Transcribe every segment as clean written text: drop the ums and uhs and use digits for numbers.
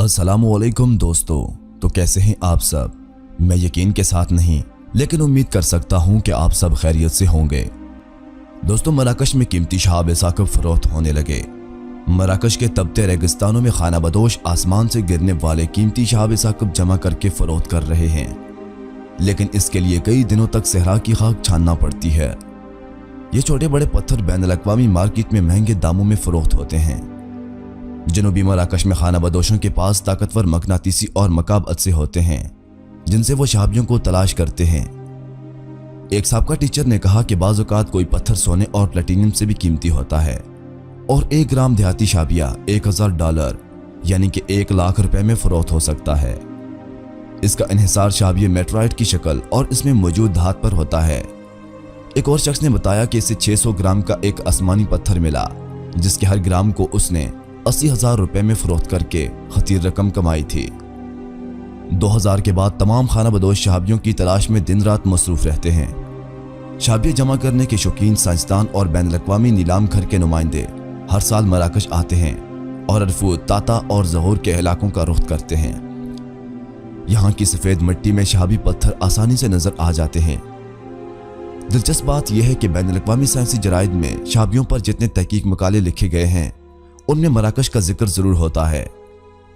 अस्सलामुअलैकुम दोस्तों, तो कैसे हैं आप सब। मैं यकीन के साथ नहीं लेकिन उम्मीद कर सकता हूं कि आप सब खैरियत से होंगे। दोस्तों, मराकश में कीमती शहाब साकब फरोख्त होने लगे। मराकश के तबते रेगिस्तानों में खाना बदोश आसमान से गिरने वाले कीमती शहाब साकब जमा करके फरोख्त कर रहे हैं, लेकिन इसके लिए कई दिनों तक सहरा की खाक छानना पड़ती है। ये छोटे बड़े पत्थर बैनुल-अक़वामी मार्केट में महंगे दामों में फरोख्त होते हैं। जनूबी मराकश में खाना बदोशों के पास ताकतवर मकनातीसी और मकाबत से होते हैं, जिनसे वो शहाबियों को तलाश करते हैं। एक साबका टीचर ने कहा कि बाज़ औक़ात कोई पत्थर सोने और प्लेटिनियम से भी कीमती होता है और 1 ग्राम देहाती शाबिया $1000 यानी कि 1 लाख रुपए में फरोख्त हो सकता है। इसका इन्हिसार शाबिया मेटराइट की शक्ल और इसमें मौजूद धात पर होता है। एक और शख्स ने बताया कि इसे 600 ग्राम का एक आसमानी पत्थर मिला, जिसके हर ग्राम को उसने 80,000 रुपए में फरोख्त करके खतीर रकम कमाई थी। 2000 के बाद तमाम खाना बदोश शहाबियों की तलाश में दिन रात मसरूफ रहते हैं। शहाबिया जमा करने के शौकीन साइंसदान और बैनुल-अक़वामी नीलाम घर के नुमाइंदे हर साल मराकश आते हैं और अरफूद, ताता और ज़हूर के इलाकों का रुख करते हैं। यहाँ की सफ़ेद मिट्टी में शहाबी पत्थर आसानी से नजर आ जाते हैं। दिलचस्प बात यह है कि बैनुल-अक़वामी साइंसी जराइद में शहाबियों पर जितने तहकीक मकाले लिखे गए हैं, उनमें मराकश का जिक्र जरूर होता है,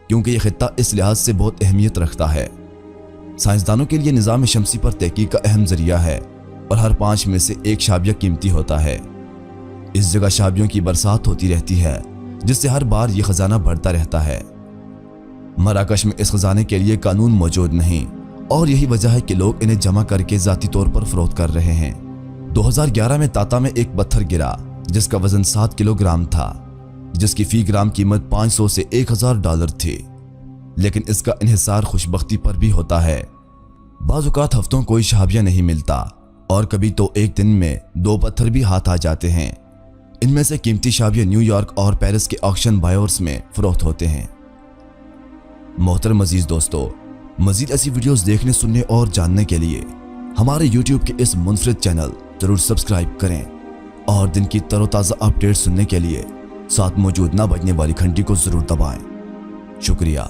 क्योंकि यह खित्ता इस लिहाज से बहुत अहमियत रखता है। साइंसदानों के लिए निज़ाम शमसी पर तहकीक का अहम जरिया है और हर 5 में से 1 शाबिया कीमती होता है। इस जगह शाबियों की बरसात होती रहती है, जिससे हर बार यह खजाना बढ़ता रहता है। मराकश में इस खजाने के लिए कानून मौजूद नहीं और यही वजह है कि लोग इन्हें जमा करके जाती तौर पर फरोख्त कर रहे हैं। 2011 में ताता में एक पत्थर गिरा जिसका वजन 7 किलोग्राम था, जिसकी फी ग्राम कीमत $500 से $1000 थी, लेकिन इसका इन्हिसार खुशबख्ती पर भी होता है। बाज़ औक़ात हफ्तों कोई शहाबिया नहीं मिलता और कभी तो एक दिन में 2 पत्थर भी हाथ आ जाते हैं। इनमें से कीमती शहाबिया न्यूयॉर्क और पेरिस के ऑक्शन बायर्स में फरोख्त होते हैं। मोहतरम अजीज दोस्तों, मजीद ऐसी वीडियोस देखने, सुनने और जानने के लिए हमारे यूट्यूब के इस मुनफरिद चैनल जरूर सब्सक्राइब करें और दिन की तरोताज़ा अपडेट सुनने के लिए साथ मौजूद ना बजने वाली घंटी को जरूर दबाएं। शुक्रिया।